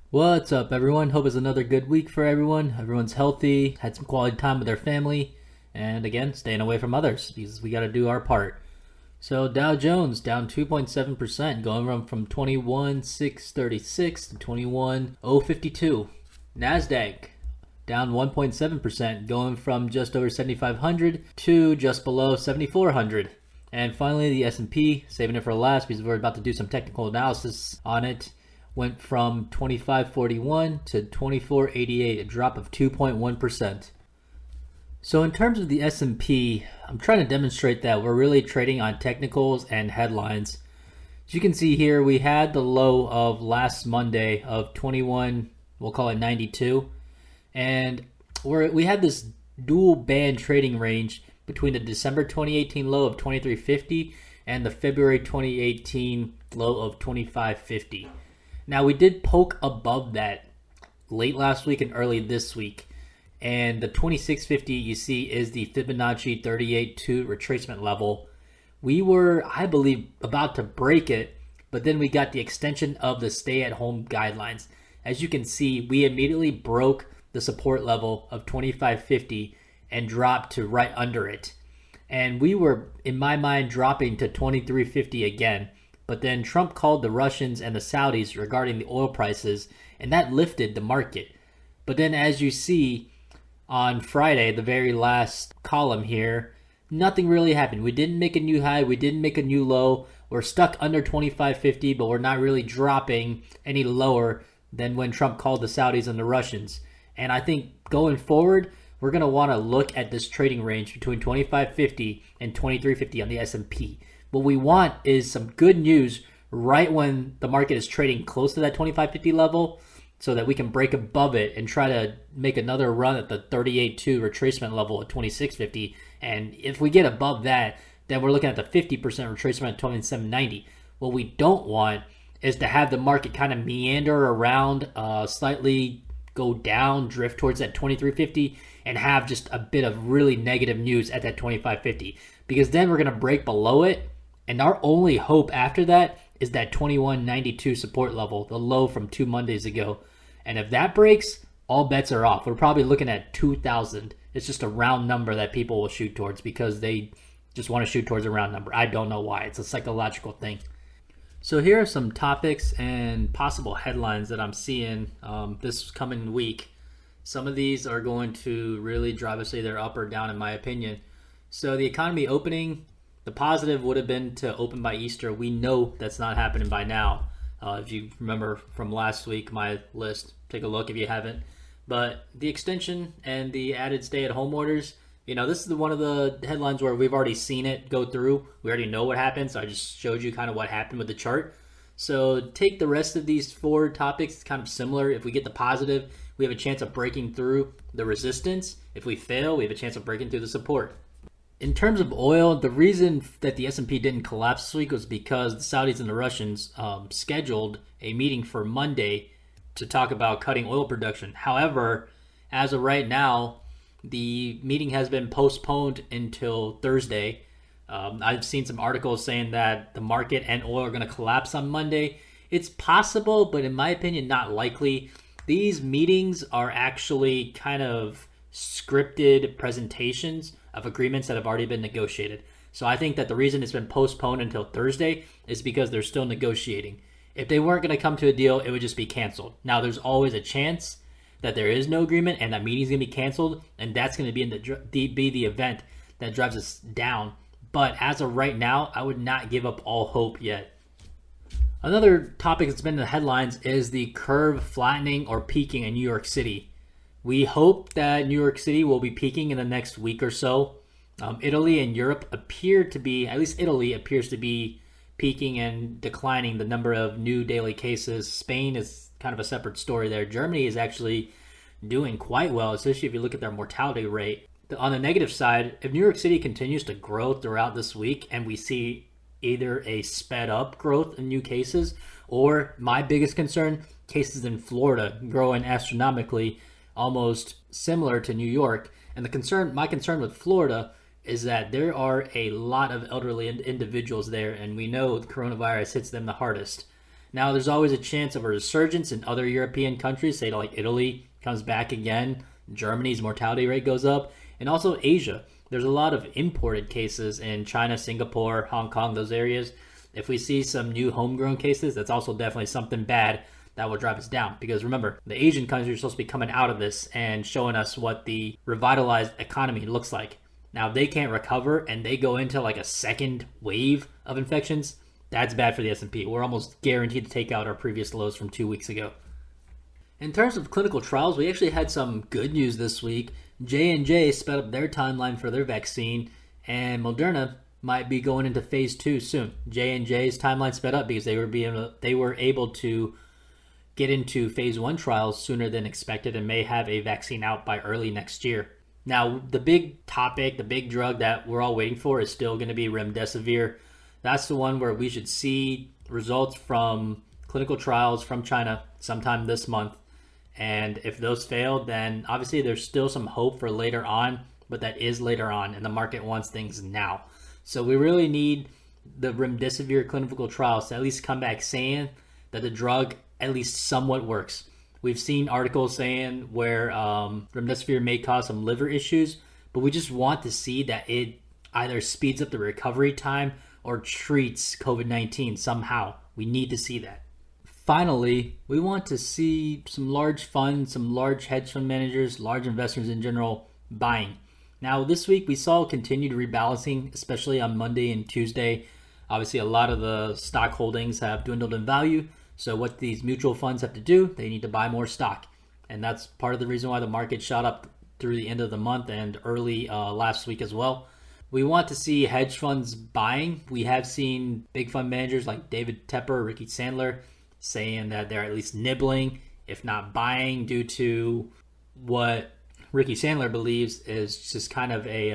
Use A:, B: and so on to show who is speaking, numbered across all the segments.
A: What's up, everyone? Hope it's another good week for everyone. Everyone's healthy, had some quality time with their family, and again, staying away from others because we got to do our part. So, Dow Jones down 2.7%, going from 21,636 to 21,052. NASDAQ down 1.7%, going from just over 7,500 to just below 7,400. And finally, the S&P, saving it for last because we're about to do some technical analysis on it, went from 2541 to 2488, a drop of 2.1%. So in terms of the S&P, I'm trying to demonstrate that we're really trading on technicals and headlines. As you can see here, we had the low of last Monday of 21, we'll call it 92, and we had this dual band trading range between the December 2018 low of 2350 and the February 2018 low of 2550. Now, we did poke above that late last week and early this week. And the 2650 you see is the Fibonacci 38.2 retracement level. We were, I believe, about to break it, but then we got the extension of the stay-at-home guidelines. As you can see, we immediately broke the support level of 2550 and dropped to right under it. And we were, in my mind, dropping to 2350 again. But then Trump called the Russians and the Saudis regarding the oil prices, and that lifted the market. But then, as you see on Friday, the very last column here, nothing really happened. We didn't make a new high, we didn't make a new low. We're stuck under 2550, but we're not really dropping any lower than when Trump called the Saudis and the Russians. And I think going forward, we're going to want to look at this trading range between 2550 and 2350 on the S&P. What we want is some good news right when the market is trading close to that 2550 level so that we can break above it and try to make another run at the 38.2 retracement level at 2650. And if we get above that, then we're looking at the 50% retracement at 2790. What we don't want is to have the market kind of meander around, slightly go down, drift towards that 2350, and have just a bit of really negative news at that 2550. Because then we're going to break below it. And our only hope after that is that 2192 support level, the low from 2 Mondays ago. And if that breaks, all bets are off. We're probably looking at 2000. It's just a round number that people will shoot towards because they just want to shoot towards a round number. I don't know why. It's a psychological thing. So here are some topics and possible headlines that I'm seeing this coming week. Some of these are going to really drive us either up or down, in my opinion. So the economy opening, the positive would have been to open by Easter. We know that's not happening by now. If you remember from last week, my list, take a look if you haven't. But the extension and the added stay-at-home orders, this is one of the headlines where we've already seen it go through. We already know what happened, so I just showed you kind of what happened with the chart. So take the rest of these 4 topics, it's kind of similar. If we get the positive, we have a chance of breaking through the resistance. If we fail, we have a chance of breaking through the support. In terms of oil, the reason that the S&P didn't collapse this week was because the Saudis and the Russians scheduled a meeting for Monday to talk about cutting oil production. However, as of right now, the meeting has been postponed until Thursday. I've seen some articles saying that the market and oil are going to collapse on Monday. It's possible, but in my opinion, not likely. These meetings are actually kind of scripted presentations of agreements that have already been negotiated. So I think that the reason it's been postponed until Thursday is because they're still negotiating. If they weren't going to come to a deal, it would just be canceled. Now, there's always a chance that there is no agreement and that meeting's going to be canceled, and that's going to be the event that drives us down. But as of right now, I would not give up all hope yet. Another topic that's been in the headlines is the curve flattening or peaking in New York City. We hope that New York City will be peaking in the next week or so. Italy and Europe appear to be, at least Italy appears to be peaking and declining the number of new daily cases. Spain is kind of a separate story there. Germany is actually doing quite well, especially if you look at their mortality rate. On the negative side, if New York City continues to grow throughout this week and we see either a sped up growth in new cases or, my biggest concern, cases in Florida growing astronomically, almost similar to New York. And my concern with Florida is that there are a lot of elderly individuals there, and we know the coronavirus hits them the hardest. Now, there's always a chance of a resurgence in other European countries, say like Italy comes back again, Germany's mortality rate goes up, and also Asia. There's a lot of imported cases in China, Singapore, Hong Kong, those areas. If we see some new homegrown cases, that's also definitely something bad that will drive us down. Because remember, the Asian countries are supposed to be coming out of this and showing us what the revitalized economy looks like. Now, if they can't recover and they go into like a second wave of infections, that's bad for the S&P. We're almost guaranteed to take out our previous lows from 2 weeks ago. In terms of clinical trials, we actually had some good news this week. J&J sped up their timeline for their vaccine, and Moderna might be going into phase 2 soon. J&J's timeline sped up because they were able to get into phase 1 trials sooner than expected and may have a vaccine out by early next year. Now, the big topic, the big drug that we're all waiting for is still going to be remdesivir. That's the one where we should see results from clinical trials from China sometime this month. And if those fail, then obviously there's still some hope for later on, but that is later on, and the market wants things now. So we really need the remdesivir clinical trials to at least come back saying that the drug at least somewhat works. We've seen articles saying where remdesivir may cause some liver issues, but we just want to see that it either speeds up the recovery time or treats COVID-19 somehow. We need to see that. Finally, we want to see some large funds, some large hedge fund managers, large investors in general buying. Now, this week we saw continued rebalancing, especially on Monday and Tuesday. Obviously, a lot of the stock holdings have dwindled in value. So what these mutual funds have to do, they need to buy more stock. And that's part of the reason why the market shot up through the end of the month and early last week as well. We want to see hedge funds buying. We have seen big fund managers like David Tepper, Ricky Sandler, saying that they're at least nibbling, if not buying, due to what Ricky Sandler believes is just kind of a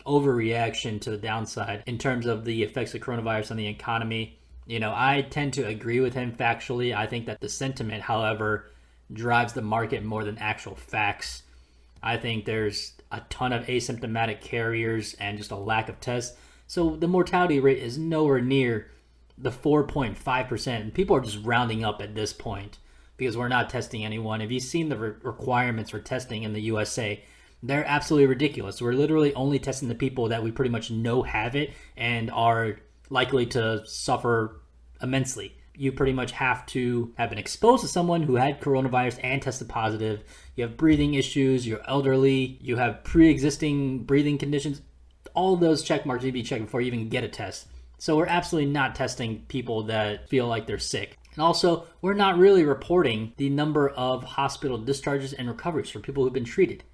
A: overreaction to the downside in terms of the effects of coronavirus on the economy. You know, I tend to agree with him factually. I think that the sentiment, however, drives the market more than actual facts. I think there's a ton of asymptomatic carriers and just a lack of tests. So the mortality rate is nowhere near the 4.5%. And people are just rounding up at this point because we're not testing anyone. If you've seen the requirements for testing in the USA, they're absolutely ridiculous. We're literally only testing the people that we pretty much know have it and are likely to suffer immensely. You pretty much have to have been exposed to someone who had coronavirus and tested positive. You have breathing issues, you're elderly, you have pre-existing breathing conditions. All of those check marks need to be checked before you even get a test. So we're absolutely not testing people that feel like they're sick. And also, we're not really reporting the number of hospital discharges and recoveries for people who've been treated.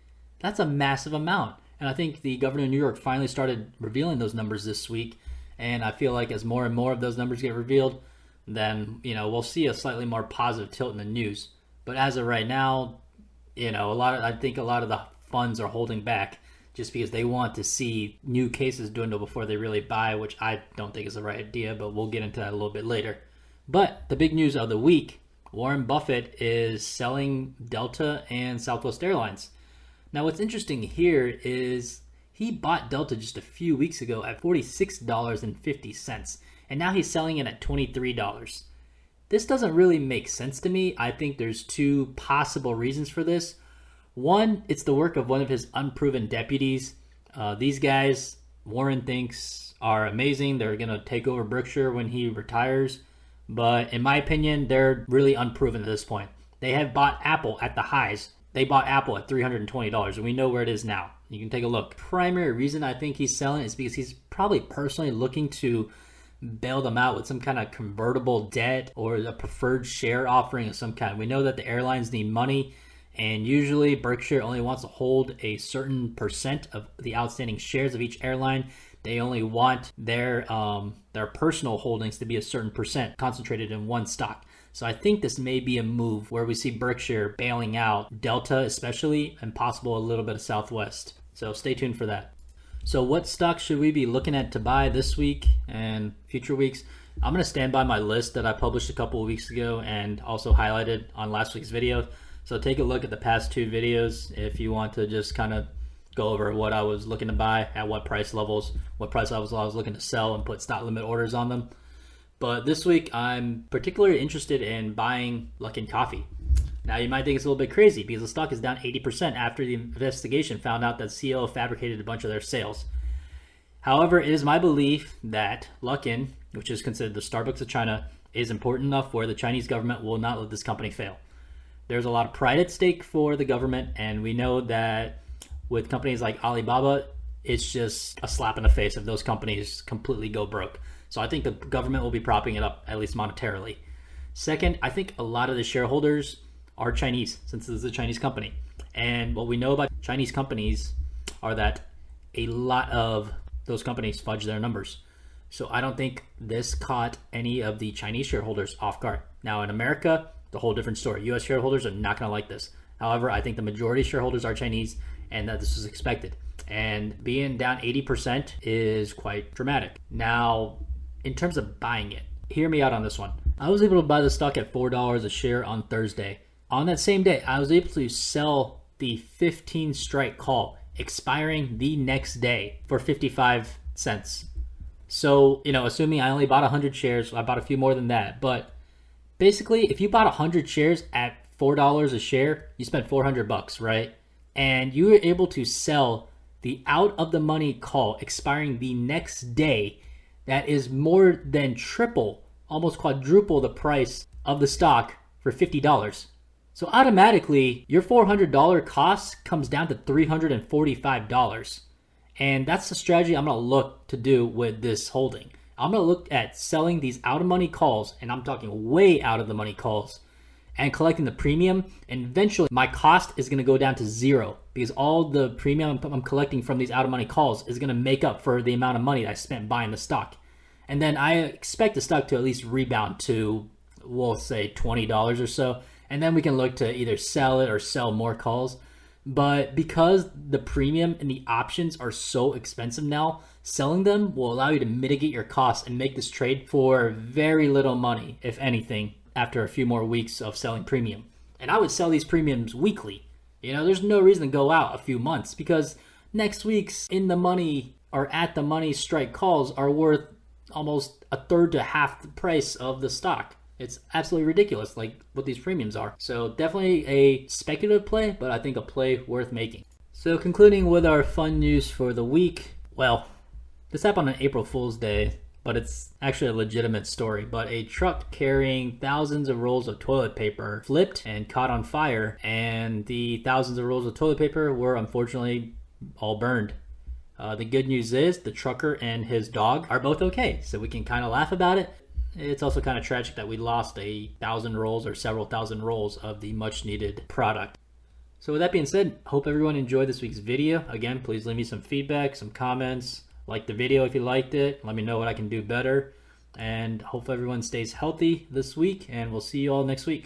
A: That's a massive amount. And I think the governor of New York finally started revealing those numbers this week. And I feel like as more and more of those numbers get revealed, then, we'll see a slightly more positive tilt in the news. But as of right now, I think a lot of the funds are holding back just because they want to see new cases dwindle before they really buy, which I don't think is the right idea, but we'll get into that a little bit later. But the big news of the week, Warren Buffett is selling Delta and Southwest Airlines. Now, what's interesting here is he bought Delta just a few weeks ago at $46.50, and now he's selling it at $23. This doesn't really make sense to me. I think there's two possible reasons for this. One, it's the work of one of his unproven deputies. These guys, Warren thinks, are amazing. They're going to take over Berkshire when he retires. But in my opinion, they're really unproven at this point. They have bought Apple at the highs. They bought Apple at $320, and we know where it is now. You can take a look. Primary reason I think he's selling is because he's probably personally looking to bail them out with some kind of convertible debt or a preferred share offering of some kind. We know that the airlines need money, and usually Berkshire only wants to hold a certain percent of the outstanding shares of each airline. They only want their personal holdings to be a certain percent concentrated in one stock. So I think this may be a move where we see Berkshire bailing out Delta especially, and possible a little bit of Southwest. So stay tuned for that. So what stocks should we be looking at to buy this week and future weeks? I'm going to stand by my list that I published a couple of weeks ago and also highlighted on last week's video. So take a look at the past two videos if you want to just kind of go over what I was looking to buy at what price levels I was looking to sell and put stop limit orders on them. But this week, I'm particularly interested in buying Luckin Coffee. Now, you might think it's a little bit crazy because the stock is down 80% after the investigation found out that CEO fabricated a bunch of their sales. However, it is my belief that Luckin, which is considered the Starbucks of China, is important enough where the Chinese government will not let this company fail. There's a lot of pride at stake for the government, and we know that with companies like Alibaba, it's just a slap in the face if those companies completely go broke. So I think the government will be propping it up, at least monetarily. Second, I think a lot of the shareholders are Chinese, since this is a Chinese company. And what we know about Chinese companies are that a lot of those companies fudge their numbers. So I don't think this caught any of the Chinese shareholders off guard. Now in America, the whole different story. US shareholders are not going to like this. However, I think the majority of shareholders are Chinese and that this was expected. And being down 80% is quite dramatic. Now, in terms of buying it, hear me out on this one. I was able to buy the stock at $4 a share on Thursday. On that same day, I was able to sell the 15 strike call expiring the next day for 55 cents. So, assuming I only bought 100 shares, I bought a few more than that. But basically, if you bought 100 shares at $4 a share, you spent $400, right? And you were able to sell the out of the money call expiring the next day. That is more than triple, almost quadruple the price of the stock for $50. So automatically, your $400 cost comes down to $345. And that's the strategy I'm going to look to do with this holding. I'm going to look at selling these out of money calls, and I'm talking way out of the money calls, and collecting the premium. And eventually, my cost is going to go down to zero because all the premium I'm collecting from these out of money calls is going to make up for the amount of money that I spent buying the stock. And then I expect the stock to at least rebound to, we'll say, $20 or so. And then we can look to either sell it or sell more calls. But because the premium and the options are so expensive now, selling them will allow you to mitigate your costs and make this trade for very little money, if anything, after a few more weeks of selling premium. And I would sell these premiums weekly. There's no reason to go out a few months because next week's in the money or at the money strike calls are worth almost a third to half the price of the stock. It's absolutely ridiculous, like what these premiums are. So definitely a speculative play, but I think a play worth making. So concluding with our fun news for the week. Well, this happened on April Fool's Day, but it's actually a legitimate story. But a truck carrying thousands of rolls of toilet paper flipped and caught on fire, and the thousands of rolls of toilet paper were unfortunately all burned. The good news is the trucker and his dog are both okay, so we can kind of laugh about it. It's also kind of tragic that we lost 1,000 rolls or several thousand rolls of the much needed product. So with that being said, hope everyone enjoyed this week's video. Again, please leave me some feedback, some comments. Like the video if you liked it. Let me know what I can do better. And hope everyone stays healthy this week, and we'll see you all next week.